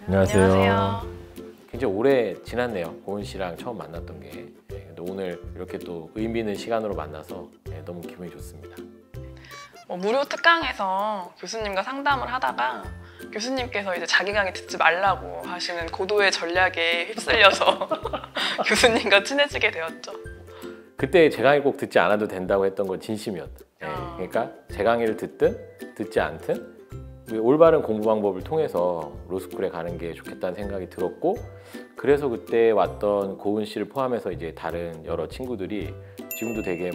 안녕하세요. 굉장히 오래 지났네요. 고은 씨랑 처음 만났던 게. 근데 오늘 이렇게 또 의미 있는 시간으로 만나서 너무 기분이 좋습니다. 무료 특강에서 교수님과 상담을 하다가 교수님께서 이제 자기 강의 듣지 말라고 하시는 고도의 전략에 휩쓸려서 교수님과 친해지게 되었죠. 그때 제 강의 꼭 듣지 않아도 된다고 했던 건 진심이었다. 그러니까 제 강의를 듣든 듣지 않든 올바른 공부 방법을 통해서 로스쿨에 가는 게 좋겠다는 생각이 들었고, 그래서 그때 왔던 고은 씨를 포함해서 이제 다른 여러 친구들이 지금도 되게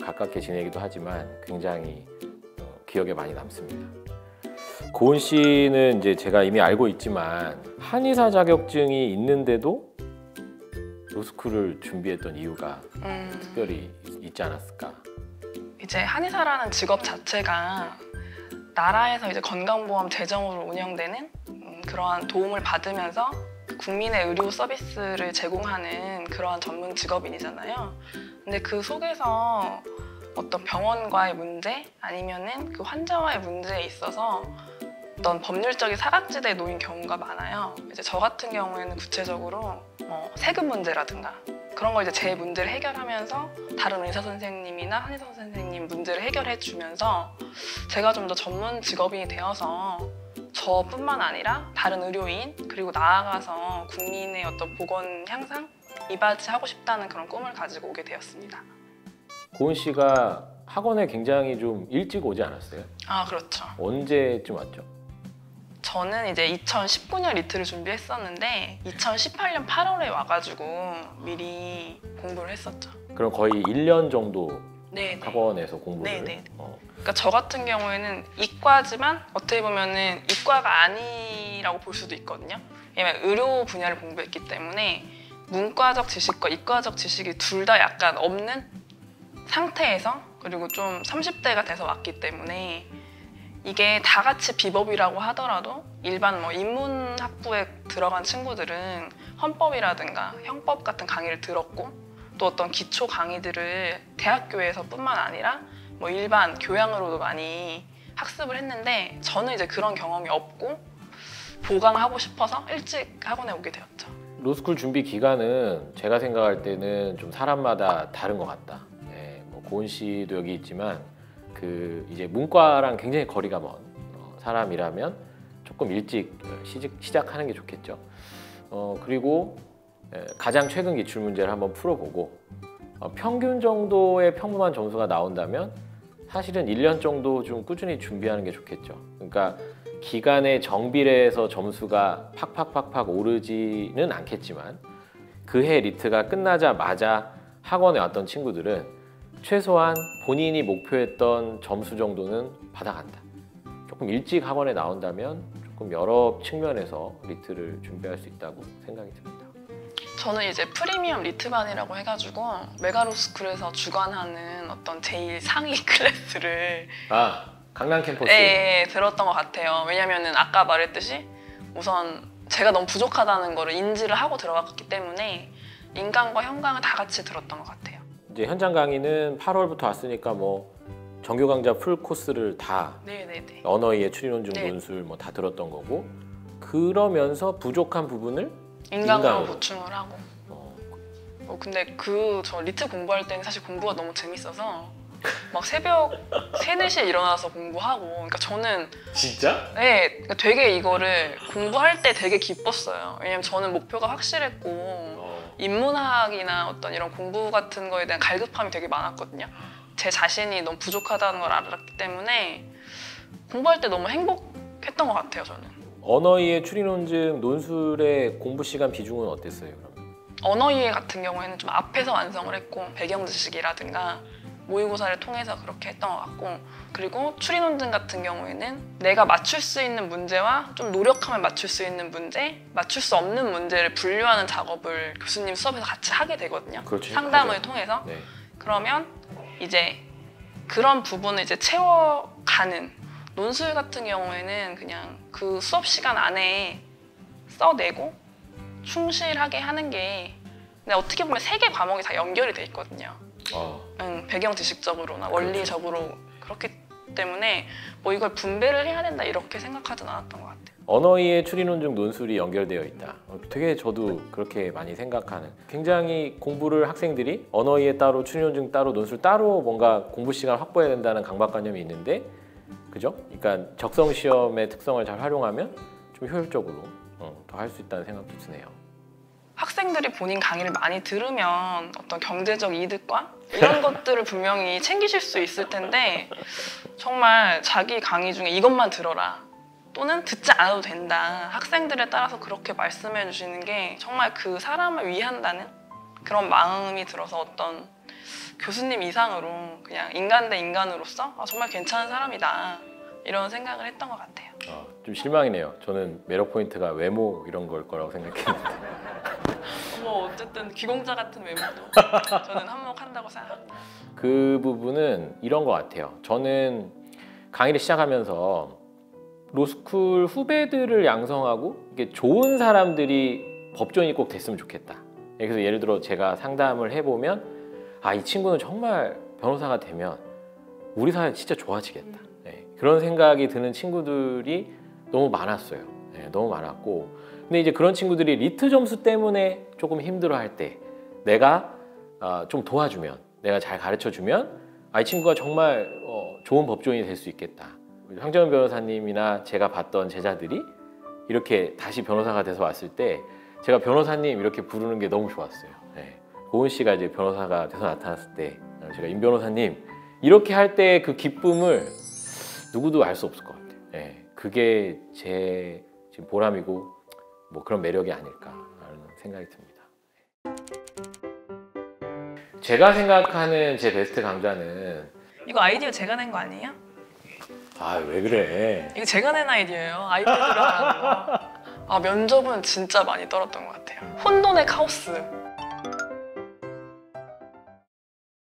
가깝게 지내기도 하지만 굉장히 기억에 많이 남습니다. 고은 씨는 이제 제가 이미 알고 있지만 한의사 자격증이 있는데도 로스쿨을 준비했던 이유가 특별히 있지 않았을까? 이제 한의사라는 직업 자체가 나라에서 이제 건강보험 재정으로 운영되는 그러한 도움을 받으면서 국민의 의료 서비스를 제공하는 그러한 전문 직업인이잖아요. 근데 그 속에서 어떤 병원과의 문제 아니면은 그 환자와의 문제에 있어서 어떤 법률적인 사각지대에 놓인 경우가 많아요. 이제 저 같은 경우에는 구체적으로 세금 문제라든가 그런 걸 이제 제 문제를 해결하면서 다른 의사 선생님이나 한의사 선생님 문제를 해결해 주면서 제가 좀 더 전문 직업인이 되어서 저뿐만 아니라 다른 의료인 그리고 나아가서 국민의 어떤 보건 향상 이바지하고 싶다는 그런 꿈을 가지고 오게 되었습니다. 고은 씨가 학원에 굉장히 좀 일찍 오지 않았어요? 아, 그렇죠. 언제쯤 왔죠? 저는 이제 2019년 리트를 준비했었는데 2018년 8월에 와가지고 미리 공부를 했었죠. 그럼 거의 1년 정도 네네. 학원에서 공부를? 네네. 그러니까 저 같은 경우에는 이과지만 어떻게 보면은 이과가 아니라고 볼 수도 있거든요. 왜냐면 의료 분야를 공부했기 때문에 문과적 지식과 이과적 지식이 둘 다 약간 없는 상태에서, 그리고 좀 30대가 돼서 왔기 때문에 이게 다 같이 비법이라고 하더라도 일반 인문학부에 들어간 친구들은 헌법이라든가 형법 같은 강의를 들었고, 또 어떤 기초 강의들을 대학교에서뿐만 아니라 일반 교양으로도 많이 학습을 했는데, 저는 이제 그런 경험이 없고 보강하고 싶어서 일찍 학원에 오게 되었죠. 로스쿨 준비 기간은 제가 생각할 때는 좀 사람마다 다른 것 같다. 고은 씨도 여기 있지만 이제 문과랑 굉장히 거리가 먼 사람이라면 조금 일찍 시작하는 게 좋겠죠. 그리고 가장 최근 기출 문제를 한번 풀어보고 평균 정도의 평범한 점수가 나온다면 사실은 1년 정도 좀 꾸준히 준비하는 게 좋겠죠. 그러니까 기간에 정비례해서 점수가 팍팍팍팍 오르지는 않겠지만 그 해 리트가 끝나자마자 학원에 왔던 친구들은 최소한 본인이 목표했던 점수 정도는 받아간다. 조금 일찍 학원에 나온다면 조금 여러 측면에서 리트를 준비할 수 있다고 생각이 듭니다. 저는 이제 프리미엄 리트반이라고 해가지고 메가로스쿨에서 주관하는 어떤 제일 상위 클래스를 강남 캠퍼스? 네, 들었던 것 같아요. 왜냐면은 아까 말했듯이 우선 제가 너무 부족하다는 거를 인지를 하고 들어갔기 때문에 인강과 현강을 다 같이 들었던 것 같아요. 이제 현장 강의는 8월부터 왔으니까 정규 강좌 풀 코스를 다 네네네. 언어이해 추리논증 논술 다 들었던 거고, 그러면서 부족한 부분을 인강으로 보충을 하고. 근데 저 리트 공부할 때는 사실 공부가 너무 재밌어서 막 새벽 3, 4시에 일어나서 공부하고, 그러니까 저는 진짜? 네, 그러니까 되게 이거를 공부할 때 되게 기뻤어요. 왜냐면 저는 목표가 확실했고 인문학이나 어떤 이런 공부 같은 거에 대한 갈급함이 되게 많았거든요. 제 자신이 너무 부족하다는 걸 알았기 때문에 공부할 때 너무 행복했던 것 같아요, 저는. 언어이해 추리논증 논술의 공부 시간 비중은 어땠어요, 그럼? 언어이해 같은 경우에는 좀 앞에서 완성을 했고, 배경 지식이라든가 모의고사를 통해서 그렇게 했던 것 같고, 그리고 추리논증 같은 경우에는 내가 맞출 수 있는 문제와 좀 노력하면 맞출 수 있는 문제, 맞출 수 없는 문제를 분류하는 작업을 교수님 수업에서 같이 하게 되거든요. 그렇지, 상담을 하죠. 통해서. 네. 그러면 이제 그런 부분을 이제 채워가는, 논술 같은 경우에는 그냥 그 수업 시간 안에 써내고 충실하게 하는 게, 근데 어떻게 보면 3개 과목이 다 연결이 돼 있거든요. 배경 지식적으로나 원리적으로. 그렇기 때문에 이걸 분배를 해야 된다 이렇게 생각하진 않았던 것 같아요. 언어이해 추리논증 논술이 연결되어 있다. 되게 저도 그렇게 많이 생각하는. 굉장히 공부를 학생들이 언어이해 따로 추리논증 따로 논술 따로 뭔가 공부 시간 확보해야 된다는 강박관념이 있는데, 그죠? 그러니까 적성 시험의 특성을 잘 활용하면 좀 효율적으로 더 할 수 있다는 생각도 드네요. 학생들이 본인 강의를 많이 들으면 어떤 경제적 이득과 이런 것들을 분명히 챙기실 수 있을 텐데, 정말 자기 강의 중에 이것만 들어라 또는 듣지 않아도 된다, 학생들에 따라서 그렇게 말씀해 주시는 게 정말 그 사람을 위한다는 그런 마음이 들어서 어떤 교수님 이상으로 그냥 인간 대 인간으로서 정말 괜찮은 사람이다 이런 생각을 했던 것 같아요. 좀 실망이네요. 저는 매력 포인트가 외모 이런 걸 거라고 생각했는데. 뭐 어쨌든 귀공자 같은 외모도 저는 한몫한다고 생각합니다. 그 부분은 이런 것 같아요. 저는 강의를 시작하면서 로스쿨 후배들을 양성하고 이게 좋은 사람들이 법조인이 꼭 됐으면 좋겠다. 그래서 예를 들어 제가 상담을 해보면 이 친구는 정말 변호사가 되면 우리 사회 진짜 좋아지겠다. 그런 생각이 드는 친구들이 너무 많았어요. 너무 많았고, 근데 이제 그런 친구들이 리트 점수 때문에 조금 힘들어할 때 내가 좀 도와주면, 내가 잘 가르쳐주면 이 친구가 정말 좋은 법조인이 될 수 있겠다. 황정은 변호사님이나 제가 봤던 제자들이 이렇게 다시 변호사가 돼서 왔을 때 제가 변호사님 이렇게 부르는 게 너무 좋았어요. 고은 씨가 이제 변호사가 돼서 나타났을 때 제가 임 변호사님 이렇게 할 때 그 기쁨을 누구도 알 수 없을 것 같아요. 그게 제 지금 보람이고 뭐 그런 매력이 아닐까라는 생각이 듭니다. 제가 생각하는 제 베스트 강좌는, 이거 아이디어 제가 낸 거 아니에요? 왜 그래? 이거 제가 낸 아이디어예요. 아이패드로 하는 거. 면접은 진짜 많이 떨었던 것 같아요. 혼돈의 카오스.